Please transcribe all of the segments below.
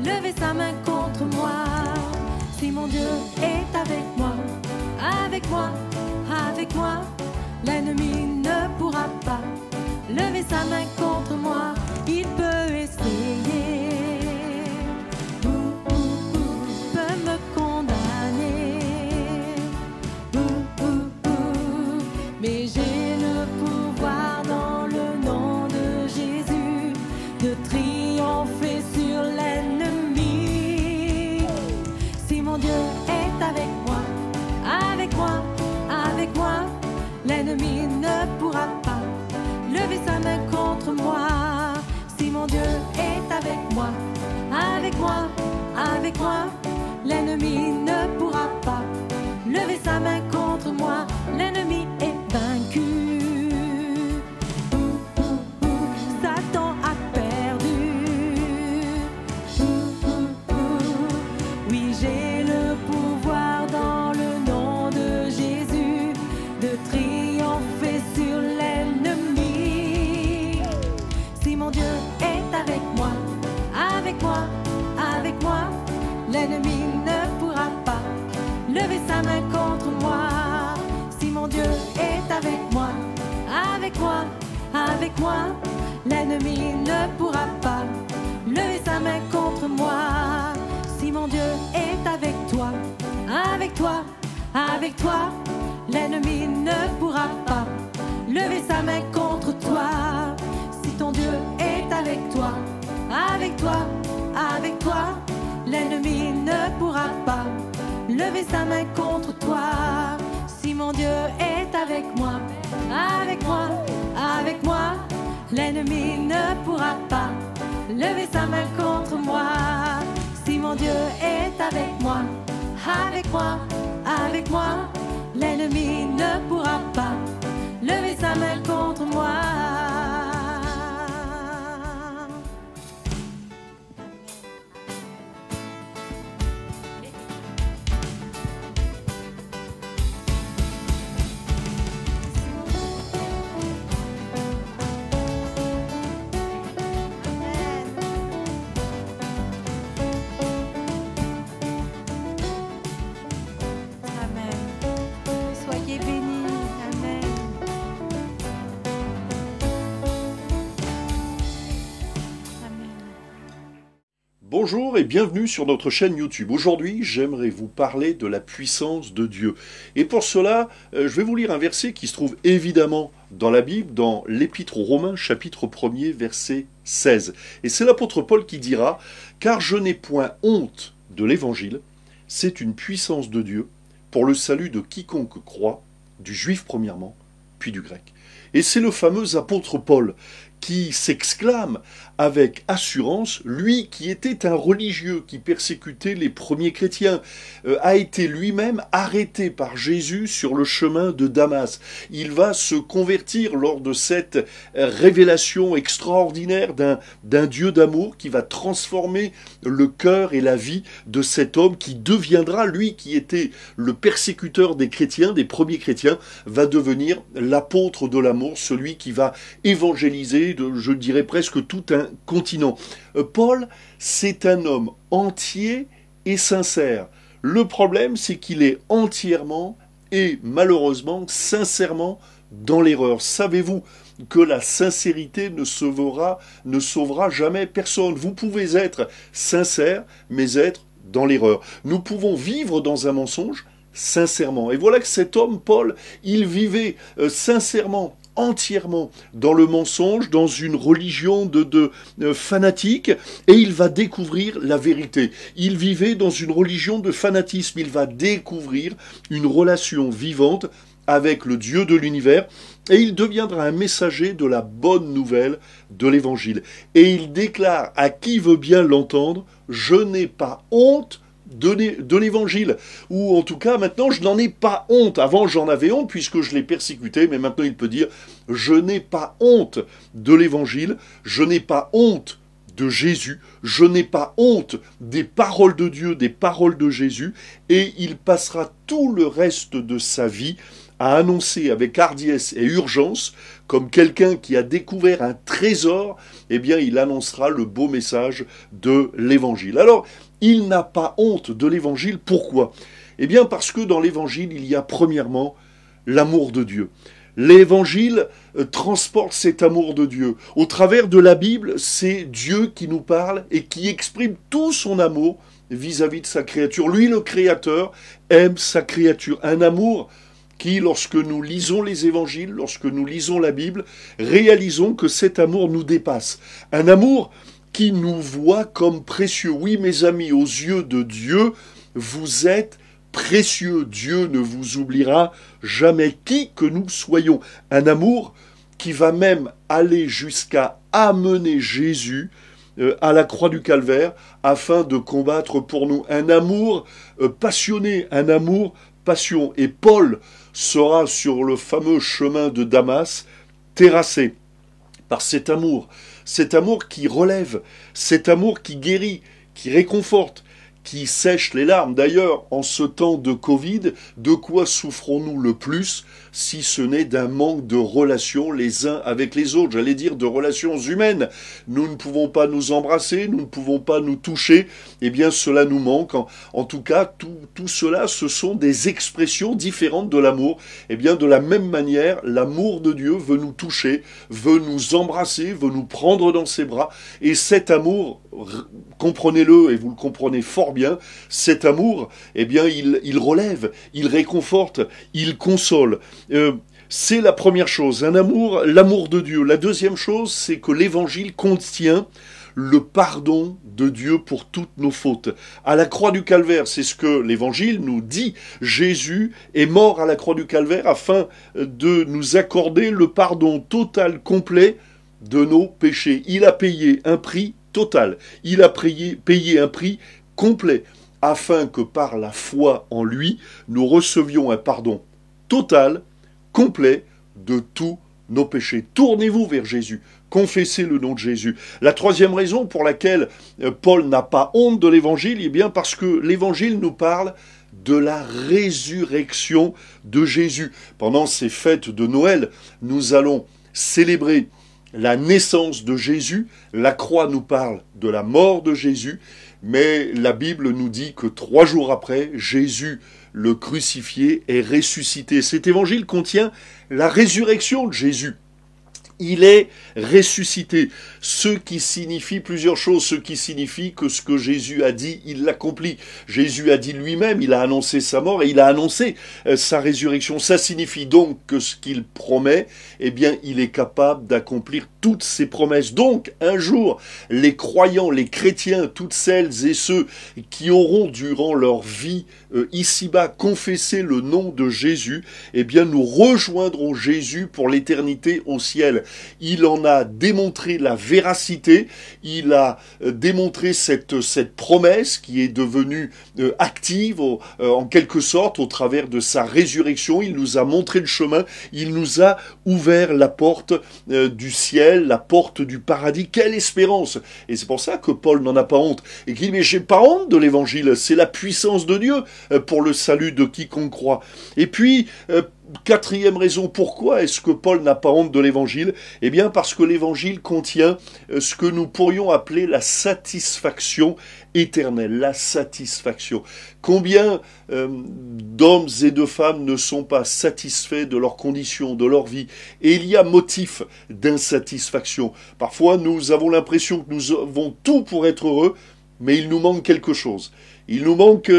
lever sa main contre moi. Si mon Dieu est avec moi, l'ennemi ne pourra pas lever sa main contre moi. Il peut essayer, peut me condamner, mais j'ai le pouvoir dans le nom de Jésus de triompher sur l'ennemi. Si mon Dieu est avec moi, l'ennemi ne pourra pas lever sa main contre moi. Si mon Dieu est avec moi, l'ennemi ne pourra pas lever sa main contre moi. L'ennemi est vaincu. Satan a perdu. Oui, j'ai le pouvoir dans le nom de Jésus de triompher sur l'ennemi. Si mon Dieu est avec moi, l'ennemi ne pourra pas lever sa main contre moi. Si mon Dieu est avec moi, l'ennemi ne pourra pas lever sa main contre moi. Si mon Dieu est avec toi, l'ennemi ne pourra pas lever sa main contre toi. Si ton Dieu est avec toi, l'ennemi ne pourra pas lever sa main contre toi. Si mon Dieu est avec moi, l'ennemi ne pourra pas lever sa main contre moi. Si mon Dieu est avec moi, l'ennemi ne pourra pas lever sa main contre moi. Bonjour et bienvenue sur notre chaîne YouTube. Aujourd'hui, j'aimerais vous parler de la puissance de Dieu. Et pour cela, je vais vous lire un verset qui se trouve évidemment dans la Bible, dans l'Épître aux Romains, chapitre 1er, verset 16. Et c'est l'apôtre Paul qui dira « Car je n'ai point honte de l'Évangile, c'est une puissance de Dieu pour le salut de quiconque croit, du juif premièrement, puis du grec. » Et c'est le fameux apôtre Paul qui s'exclame avec assurance, lui qui était un religieux qui persécutait les premiers chrétiens, a été lui-même arrêté par Jésus sur le chemin de Damas. Il va se convertir lors de cette révélation extraordinaire d'un Dieu d'amour qui va transformer le cœur et la vie de cet homme qui deviendra, lui qui était le persécuteur des chrétiens, des premiers chrétiens, va devenir l'apôtre de l'amour, celui qui va évangéliser, je dirais presque tout un continent. Paul, c'est un homme entier et sincère. Le problème, c'est qu'il est entièrement et malheureusement, sincèrement dans l'erreur. Savez-vous que la sincérité ne sauvera jamais personne? Vous pouvez être sincère, mais être dans l'erreur. Nous pouvons vivre dans un mensonge sincèrement. Et voilà que cet homme, Paul, il vivait sincèrement, entièrement dans le mensonge, dans une religion de fanatiques, et il va découvrir la vérité. Il vivait dans une religion de fanatisme, il va découvrir une relation vivante avec le Dieu de l'univers, et il deviendra un messager de la bonne nouvelle de l'Évangile. Et il déclare à qui veut bien l'entendre, « Je n'ai pas honte de l'Évangile », ou en tout cas maintenant je n'en ai pas honte. Avant j'en avais honte puisque je l'ai persécuté, mais maintenant il peut dire « Je n'ai pas honte de l'Évangile, je n'ai pas honte de Jésus, je n'ai pas honte des paroles de Dieu, des paroles de Jésus », et il passera tout le reste de sa vie à annoncer avec hardiesse et urgence comme quelqu'un qui a découvert un trésor, eh bien il annoncera le beau message de l'évangile. Alors, il n'a pas honte de l'évangile. Pourquoi? Eh bien parce que dans l'évangile, il y a premièrement l'amour de Dieu. L'évangile transporte cet amour de Dieu. Au travers de la Bible, c'est Dieu qui nous parle et qui exprime tout son amour vis-à-vis de sa créature. Lui, le Créateur, aime sa créature. Un amour qui, lorsque nous lisons les évangiles, lorsque nous lisons la Bible, réalisons que cet amour nous dépasse. Un amour qui nous voit comme précieux. Oui, mes amis, aux yeux de Dieu, vous êtes précieux. Dieu ne vous oubliera jamais, qui que nous soyons. Un amour qui va même aller jusqu'à amener Jésus à la croix du Calvaire afin de combattre pour nous. Un amour passionné, un amour passion. Et Paul sera sur le fameux chemin de Damas terrassé par cet amour qui relève, cet amour qui guérit, qui réconforte, qui sèche les larmes. D'ailleurs, en ce temps de Covid, de quoi souffrons-nous le plus si ce n'est d'un manque de relations les uns avec les autres, j'allais dire de relations humaines. Nous ne pouvons pas nous embrasser, nous ne pouvons pas nous toucher, eh bien cela nous manque. En tout cas, tout cela, ce sont des expressions différentes de l'amour. Eh bien de la même manière, l'amour de Dieu veut nous toucher, veut nous embrasser, veut nous prendre dans ses bras, et cet amour, comprenez-le, et vous le comprenez fort bien, cet amour, eh bien, il relève, il réconforte, il console. C'est la première chose, un amour, l'amour de Dieu. La deuxième chose, c'est que l'évangile contient le pardon de Dieu pour toutes nos fautes. À la croix du Calvaire, c'est ce que l'évangile nous dit. Jésus est mort à la croix du Calvaire afin de nous accorder le pardon total, complet de nos péchés. Il a payé un prix total. Il a payé un prix complet, afin que par la foi en lui, nous recevions un pardon total, complet, de tous nos péchés. Tournez-vous vers Jésus, confessez le nom de Jésus. La troisième raison pour laquelle Paul n'a pas honte de l'évangile, eh bien parce que l'évangile nous parle de la résurrection de Jésus. Pendant ces fêtes de Noël, nous allons célébrer la naissance de Jésus. La croix nous parle de la mort de Jésus, mais la Bible nous dit que 3 jours après, Jésus, le crucifié, est ressuscité. Cet évangile contient la résurrection de Jésus. Il est ressuscité, ce qui signifie plusieurs choses, ce qui signifie que ce que Jésus a dit, il l'accomplit. Jésus a dit lui-même, il a annoncé sa mort et il a annoncé sa résurrection. Ça signifie donc que ce qu'il promet, eh bien, il est capable d'accomplir toutes ses promesses. Donc, un jour, les croyants, les chrétiens, toutes celles et ceux qui auront durant leur vie ici-bas confessé le nom de Jésus, eh bien, nous rejoindrons Jésus pour l'éternité au ciel. Il en a démontré la véracité, il a démontré cette promesse qui est devenue active en quelque sorte au travers de sa résurrection. Il nous a montré le chemin, il nous a ouvert la porte du ciel, la porte du paradis. Quelle espérance! Et c'est pour ça que Paul n'en a pas honte. Et qu'il dit, mais j'ai pas honte de l'évangile, c'est la puissance de Dieu pour le salut de quiconque croit. Et puis, quatrième raison, pourquoi est-ce que Paul n'a pas honte de l'évangile? Eh bien parce que l'évangile contient ce que nous pourrions appeler la satisfaction éternelle, la satisfaction. Combien d'hommes et de femmes ne sont pas satisfaits de leurs conditions, de leur vie? Et il y a motif d'insatisfaction. Parfois nous avons l'impression que nous avons tout pour être heureux, mais il nous manque quelque chose. Il nous manque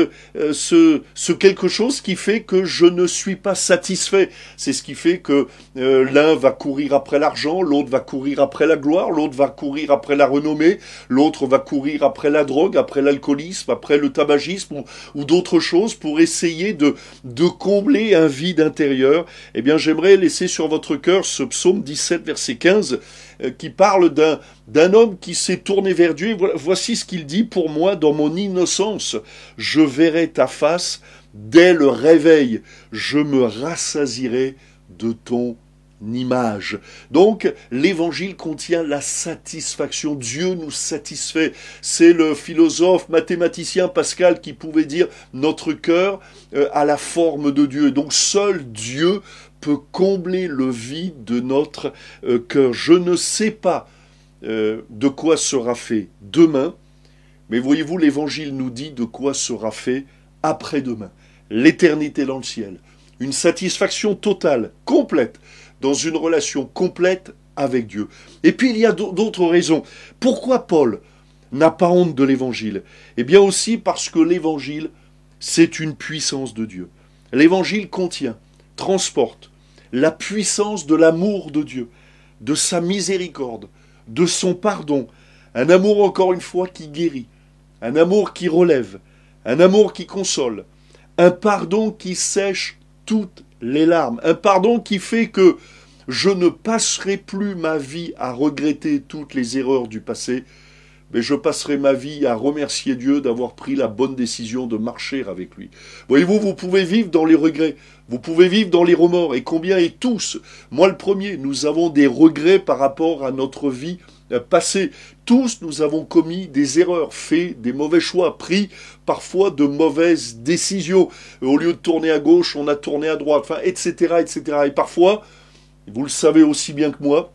ce quelque chose qui fait que je ne suis pas satisfait. C'est ce qui fait que l'un va courir après l'argent, l'autre va courir après la gloire, l'autre va courir après la renommée, l'autre va courir après la drogue, après l'alcoolisme, après le tabagisme ou d'autres choses pour essayer de combler un vide intérieur. Eh bien, j'aimerais laisser sur votre cœur ce psaume 17, verset 15, qui parle d'un homme qui s'est tourné vers Dieu. Et voici ce qu'il dit: pour moi, dans mon innocence, je verrai ta face dès le réveil, je me rassasierai de ton image. Donc, l'évangile contient la satisfaction. Dieu nous satisfait. C'est le philosophe mathématicien Pascal qui pouvait dire notre cœur a la forme de Dieu. Donc, seul Dieu peut combler le vide de notre cœur. Je ne sais pas de quoi sera fait demain, mais voyez-vous, l'évangile nous dit de quoi sera fait après-demain. L'éternité dans le ciel. Une satisfaction totale, complète, dans une relation complète avec Dieu. Et puis il y a d'autres raisons. Pourquoi Paul n'a pas honte de l'évangile? Eh bien aussi parce que l'évangile, c'est une puissance de Dieu. L'évangile contient, transporte la puissance de l'amour de Dieu, de sa miséricorde, de son pardon, un amour encore une fois qui guérit, un amour qui relève, un amour qui console, un pardon qui sèche toutes les larmes, un pardon qui fait que je ne passerai plus ma vie à regretter toutes les erreurs du passé, mais je passerai ma vie à remercier Dieu d'avoir pris la bonne décision de marcher avec lui. Voyez-vous, vous pouvez vivre dans les regrets, vous pouvez vivre dans les remords, et combien et tous, moi le premier, nous avons des regrets par rapport à notre vie passée. Tous nous avons commis des erreurs, fait des mauvais choix, pris parfois de mauvaises décisions. Au lieu de tourner à gauche, on a tourné à droite, enfin, etc., etc. Et parfois, vous le savez aussi bien que moi,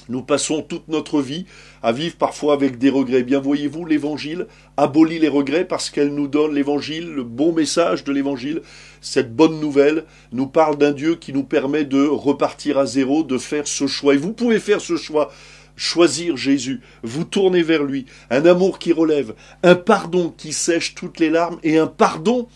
nous passons toute notre vie à vivre parfois avec des regrets. Bien voyez-vous, l'évangile abolit les regrets parce qu'elle nous donne l'évangile, le bon message de l'évangile. Cette bonne nouvelle nous parle d'un Dieu qui nous permet de repartir à zéro, de faire ce choix. Et vous pouvez faire ce choix, choisir Jésus, vous tourner vers lui, un amour qui relève, un pardon qui sèche toutes les larmes et un pardon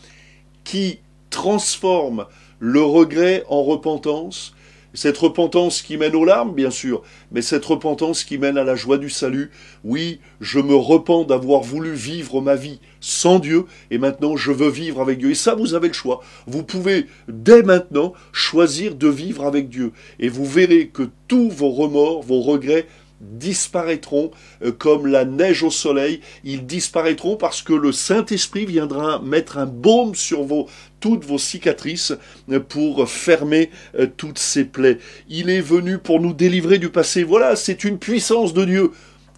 qui transforme le regret en repentance. Cette repentance qui mène aux larmes, bien sûr, mais cette repentance qui mène à la joie du salut. Oui, je me repens d'avoir voulu vivre ma vie sans Dieu, et maintenant je veux vivre avec Dieu. Et ça, vous avez le choix. Vous pouvez, dès maintenant, choisir de vivre avec Dieu. Et vous verrez que tous vos remords, vos regrets, disparaîtront comme la neige au soleil. Ils disparaîtront parce que le Saint-Esprit viendra mettre un baume sur toutes vos cicatrices pour fermer toutes ces plaies. Il est venu pour nous délivrer du passé. Voilà, c'est une puissance de Dieu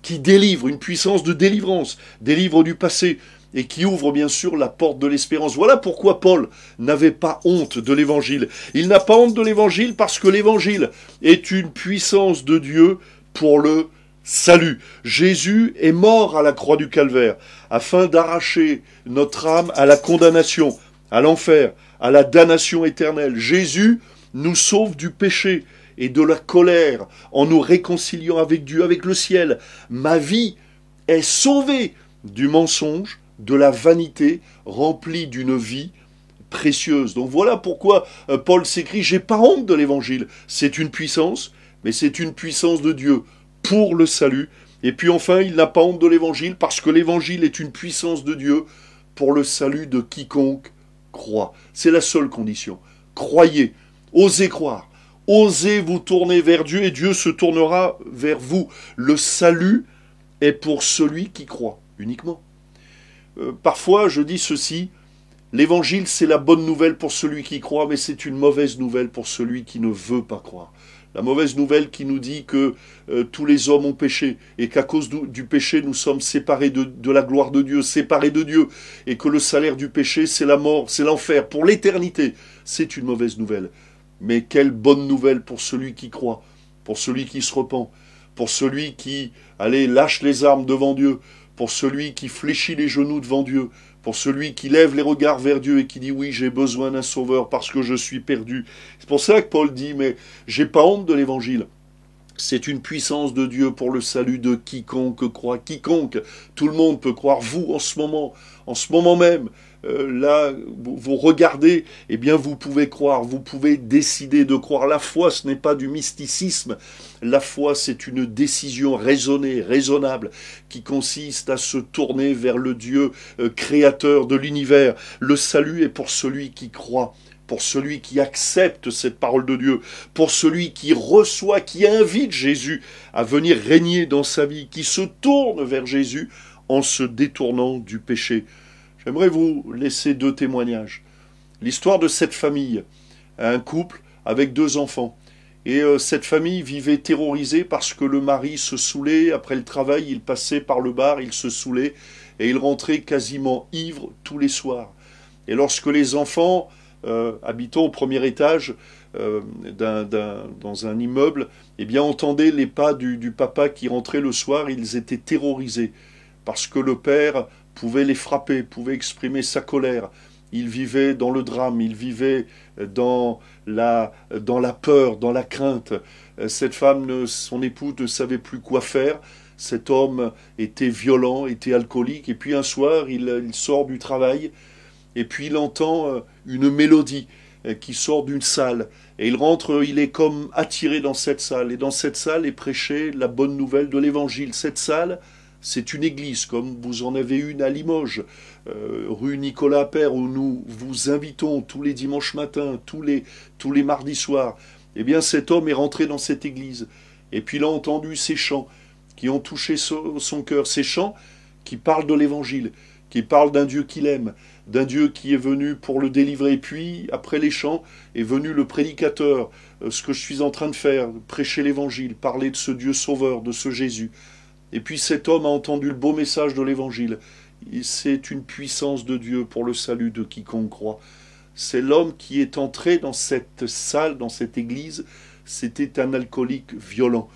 qui délivre, une puissance de délivrance, délivre du passé et qui ouvre bien sûr la porte de l'espérance. Voilà pourquoi Paul n'avait pas honte de l'évangile. Il n'a pas honte de l'évangile parce que l'évangile est une puissance de Dieu pour le salut. Jésus est mort à la croix du Calvaire afin d'arracher notre âme à la condamnation, à l'enfer, à la damnation éternelle. Jésus nous sauve du péché et de la colère en nous réconciliant avec Dieu, avec le ciel. Ma vie est sauvée du mensonge, de la vanité, remplie d'une vie précieuse. Donc voilà pourquoi Paul s'écrit « J'ai pas honte de l'évangile ». C'est une puissance, mais c'est une puissance de Dieu pour le salut. Et puis enfin, il n'a pas honte de l'évangile parce que l'évangile est une puissance de Dieu pour le salut de quiconque croit. C'est la seule condition. Croyez, osez croire, osez vous tourner vers Dieu et Dieu se tournera vers vous. Le salut est pour celui qui croit, uniquement. Parfois, je dis ceci, l'évangile c'est la bonne nouvelle pour celui qui croit, mais c'est une mauvaise nouvelle pour celui qui ne veut pas croire. La mauvaise nouvelle qui nous dit que tous les hommes ont péché et qu'à cause du péché, nous sommes séparés de la gloire de Dieu, séparés de Dieu, et que le salaire du péché, c'est la mort, c'est l'enfer, pour l'éternité. C'est une mauvaise nouvelle. Mais quelle bonne nouvelle pour celui qui croit, pour celui qui se repent, pour celui qui, allez, lâche les armes devant Dieu, pour celui qui fléchit les genoux devant Dieu, pour celui qui lève les regards vers Dieu et qui dit « Oui, j'ai besoin d'un sauveur parce que je suis perdu ». C'est pour ça que Paul dit « Mais j'ai pas honte de l'évangile ». C'est une puissance de Dieu pour le salut de quiconque croit. Quiconque, tout le monde peut croire. Vous, en ce moment même, là, vous regardez, eh bien vous pouvez croire, vous pouvez décider de croire. La foi, ce n'est pas du mysticisme. La foi, c'est une décision raisonnée, raisonnable, qui consiste à se tourner vers le Dieu créateur de l'univers. Le salut est pour celui qui croit, pour celui qui accepte cette parole de Dieu, pour celui qui reçoit, qui invite Jésus à venir régner dans sa vie, qui se tourne vers Jésus en se détournant du péché. J'aimerais vous laisser 2 témoignages. L'histoire de cette famille, un couple avec 2 enfants. Et cette famille vivait terrorisée parce que le mari se saoulait. Après le travail, il passait par le bar, il se saoulait et il rentrait quasiment ivre tous les soirs. Et lorsque les enfants, habitant au premier étage dans un immeuble, eh bien entendaient les pas du papa qui rentrait le soir, ils étaient terrorisés parce que le père pouvait les frapper, pouvait exprimer sa colère. Il vivait dans le drame, il vivait dans la peur, dans la crainte. Cette femme, son époux ne savait plus quoi faire. Cet homme était violent, était alcoolique. Et puis un soir, il sort du travail et puis il entend une mélodie qui sort d'une salle. Et il rentre, il est comme attiré dans cette salle. Et dans cette salle est prêchée la bonne nouvelle de l'Évangile. Cette salle, c'est une église, comme vous en avez une à Limoges, rue Nicolas Appert, où nous vous invitons tous les dimanches matins, tous les mardis soirs. Eh bien, cet homme est rentré dans cette église. Et puis il a entendu ces chants qui ont touché son cœur, ces chants qui parlent de l'Évangile, qui parlent d'un Dieu qu'il aime, d'un Dieu qui est venu pour le délivrer. Et puis, après les chants, est venu le prédicateur, ce que je suis en train de faire, prêcher l'Évangile, parler de ce Dieu sauveur, de ce Jésus. Et puis cet homme a entendu le beau message de l'Évangile. C'est une puissance de Dieu pour le salut de quiconque croit. C'est l'homme qui est entré dans cette salle, dans cette église. C'était un alcoolique violent.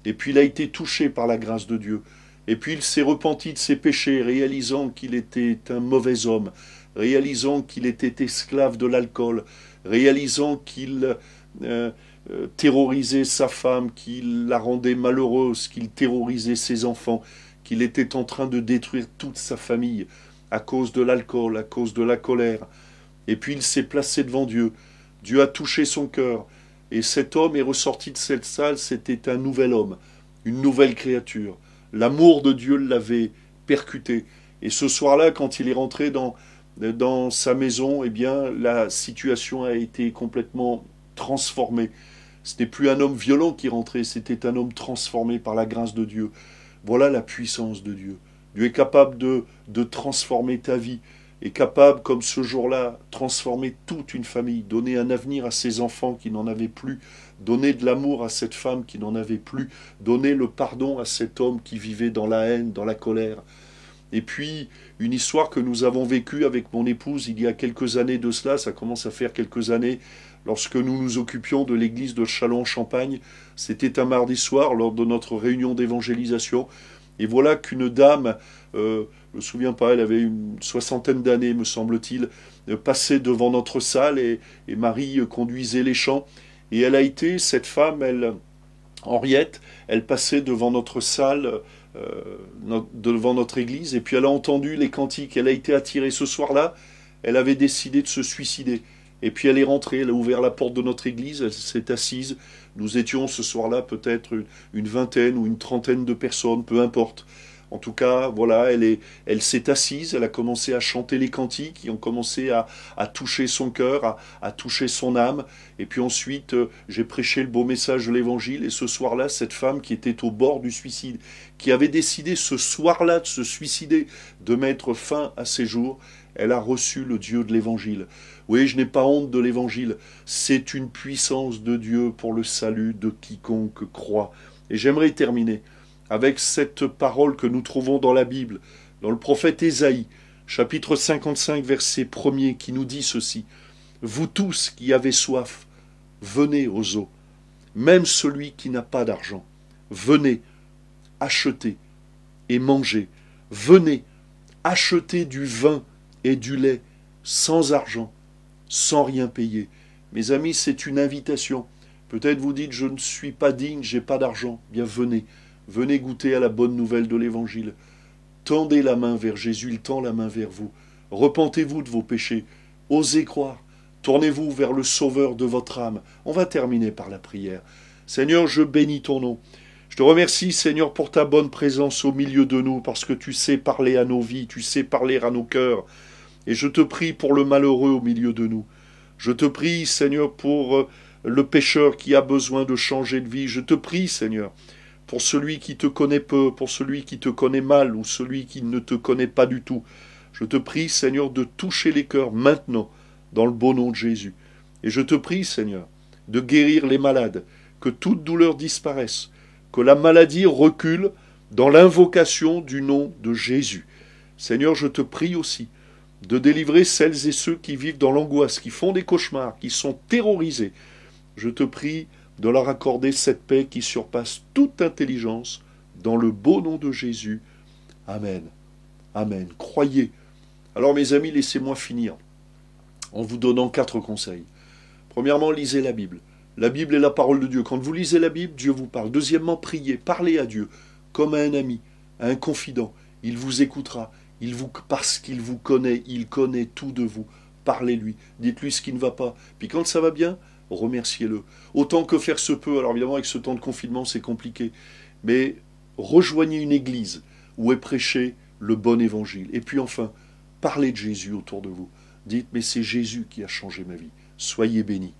Et puis il a été touché par la grâce de Dieu. Et puis il s'est repenti de ses péchés, réalisant qu'il était un mauvais homme, réalisant qu'il était esclave de l'alcool, réalisant qu'il terrorisait sa femme, qu'il la rendait malheureuse, qu'il terrorisait ses enfants, qu'il était en train de détruire toute sa famille à cause de l'alcool, à cause de la colère. Et puis il s'est placé devant Dieu. Dieu a touché son cœur. Et cet homme est ressorti de cette salle, c'était un nouvel homme, une nouvelle créature. L'amour de Dieu l'avait percuté. Et ce soir-là, quand il est rentré dans sa maison, eh bien, la situation a été complètement transformée. Ce n'est plus un homme violent qui rentrait, c'était un homme transformé par la grâce de Dieu. Voilà la puissance de Dieu. Dieu est capable de transformer ta vie, est capable, comme ce jour-là, transformer toute une famille, donner un avenir à ses enfants qui n'en avaient plus, donner de l'amour à cette femme qui n'en avait plus, donner le pardon à cet homme qui vivait dans la haine, dans la colère. Et puis, une histoire que nous avons vécue avec mon épouse il y a quelques années de cela, ça commence à faire quelques années, lorsque nous nous occupions de l'église de Châlons-en-Champagne. C'était un mardi soir, lors de notre réunion d'évangélisation. Et voilà qu'une dame, je ne me souviens pas, elle avait une soixantaine d'années, me semble-t-il, passait devant notre salle et Marie conduisait les chants. Et elle a été, cette femme, Henriette, elle passait devant notre salle, devant notre église, et puis elle a entendu les cantiques. Elle a été attirée ce soir-là, elle avait décidé de se suicider. Et puis elle est rentrée, elle a ouvert la porte de notre église, elle s'est assise. Nous étions ce soir-là peut-être une vingtaine ou une trentaine de personnes, peu importe. En tout cas, voilà, elle s'est assise, elle a commencé à chanter les cantiques qui ont commencé à toucher son cœur, à toucher son âme. Et puis ensuite, j'ai prêché le beau message de l'Évangile. Et ce soir-là, cette femme qui était au bord du suicide, qui avait décidé ce soir-là de se suicider, de mettre fin à ses jours, elle a reçu le Dieu de l'Évangile. Oui, je n'ai pas honte de l'Évangile. C'est une puissance de Dieu pour le salut de quiconque croit. Et j'aimerais terminer avec cette parole que nous trouvons dans la Bible, dans le prophète Ésaïe, chapitre 55, verset 1er, qui nous dit ceci. « Vous tous qui avez soif, venez aux eaux, même celui qui n'a pas d'argent. Venez, achetez et mangez. Venez, achetez du vin et du lait, sans argent, sans rien payer. » Mes amis, c'est une invitation. Peut-être vous dites, je ne suis pas digne, j'ai pas d'argent. Bien, venez. Venez goûter à la bonne nouvelle de l'Évangile. Tendez la main vers Jésus, il tend la main vers vous. Repentez-vous de vos péchés. Osez croire. Tournez-vous vers le Sauveur de votre âme. On va terminer par la prière. Seigneur, je bénis ton nom. Je te remercie, Seigneur, pour ta bonne présence au milieu de nous, parce que tu sais parler à nos vies, tu sais parler à nos cœurs. Et je te prie pour le malheureux au milieu de nous. Je te prie, Seigneur, pour le pécheur qui a besoin de changer de vie. Je te prie, Seigneur, pour celui qui te connaît peu, pour celui qui te connaît mal ou celui qui ne te connaît pas du tout. Je te prie, Seigneur, de toucher les cœurs maintenant, dans le beau nom de Jésus. Et je te prie, Seigneur, de guérir les malades, que toute douleur disparaisse, que la maladie recule dans l'invocation du nom de Jésus. Seigneur, je te prie aussi de délivrer celles et ceux qui vivent dans l'angoisse, qui font des cauchemars, qui sont terrorisés. Je te prie de leur accorder cette paix qui surpasse toute intelligence, dans le beau nom de Jésus. Amen. Amen. Croyez. Alors mes amis, laissez-moi finir en vous donnant 4 conseils. Premièrement, lisez la Bible. La Bible est la parole de Dieu. Quand vous lisez la Bible, Dieu vous parle. Deuxièmement, priez. Parlez à Dieu comme à un ami, à un confident. Il vous écoutera. Parce qu'il vous connaît, il connaît tout de vous. Parlez-lui. Dites-lui ce qui ne va pas. Puis quand ça va bien, remerciez-le. Autant que faire se peut. Alors évidemment, avec ce temps de confinement, c'est compliqué. Mais rejoignez une église où est prêché le bon évangile. Et puis enfin, parlez de Jésus autour de vous. Dites, mais c'est Jésus qui a changé ma vie. Soyez bénis.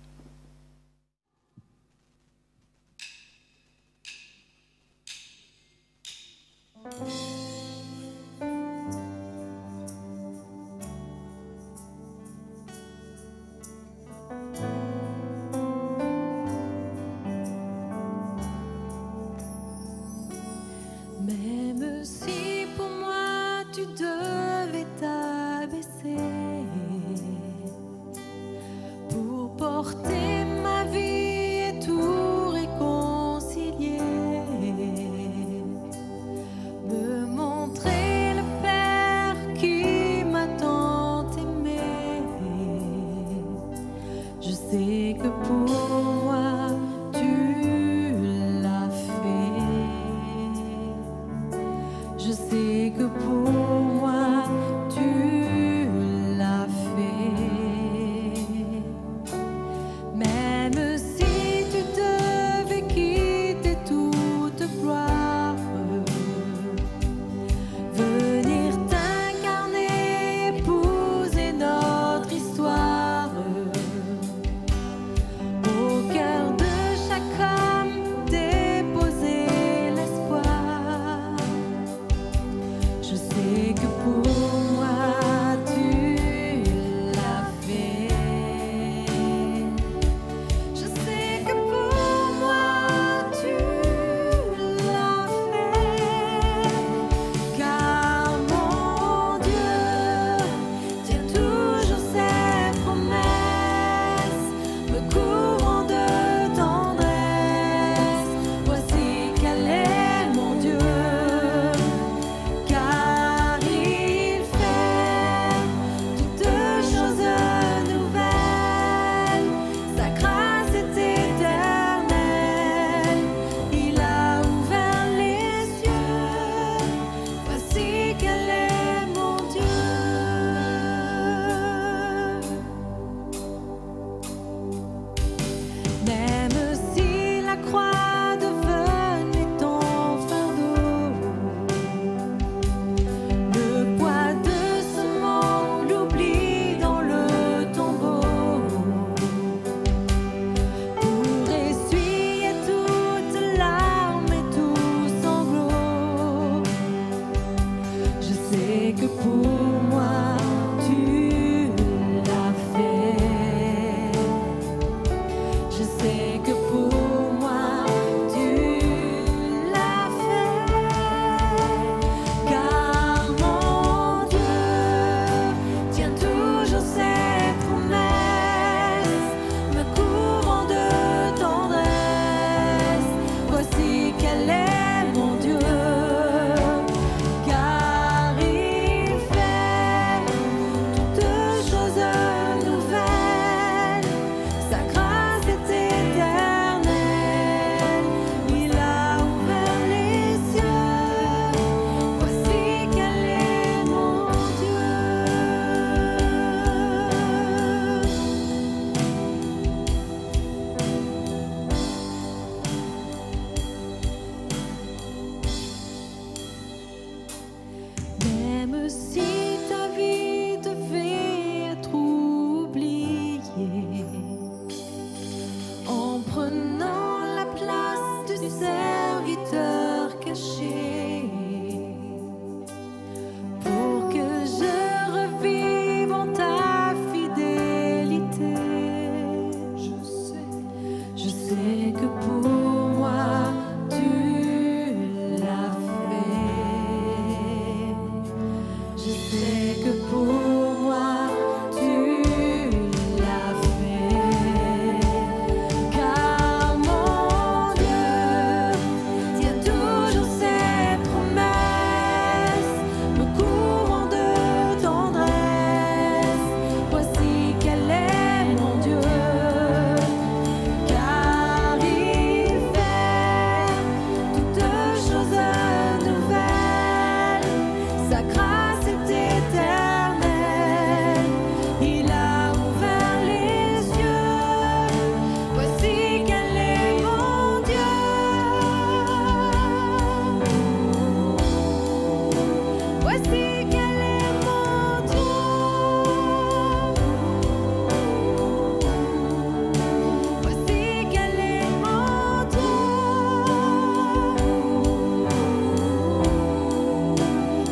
Même si pour moi tu devais t'abaisser pour porter ma vie et tout réconcilier, me montrer le Père qui m'a tant aimé, je sais que pour moi tu l'as fait. Je sais que pour moi tu l'as fait. Même si tu devais quitter toute gloire, venir t'incarner, épouser notre histoire, au cœur de chaque homme déposer l'espoir. Je sais que pour moi tu l'as fait. Je sais que pour moi tu l'as fait. Car mon Dieu tient toujours ses promesses, me couvrant de tendresse. Voici quel est mon Dieu. Car il fait toutes choses nouvelles, sa grâce est éternelle. Il a ouvert les cieux, voici quel est mon Dieu. Même si la croix devenait ton fardeau, le poids de ce monde, l'oubli dans le tombeau, pour essuyer toute larme et tout sanglot. Je sais que pour moi tu l'as fait. Je sais que pour moi tu l'as fait. Car mon Dieu tient toujours ses promesses, me couvrant de tendresse. Voici quel est mon Dieu. Car il fait toutes choses nouvelles, sa grâce est éternelle. Il a ouvert les cieux, voici quel est mon Dieu. Même si ta vie devait être oubliée, en prenant la place du serviteur caché, pour que je revive en ta fidélité. Je sais que pour Voici quel est mon Dieu. Voici quel est mon Dieu.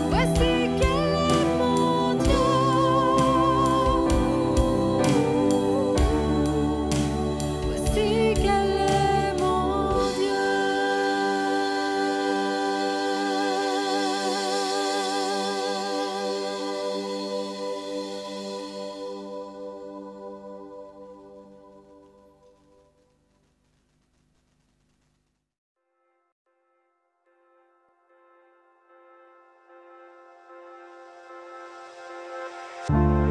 Voici quel est mon Dieu. Voici quel est mon Dieu.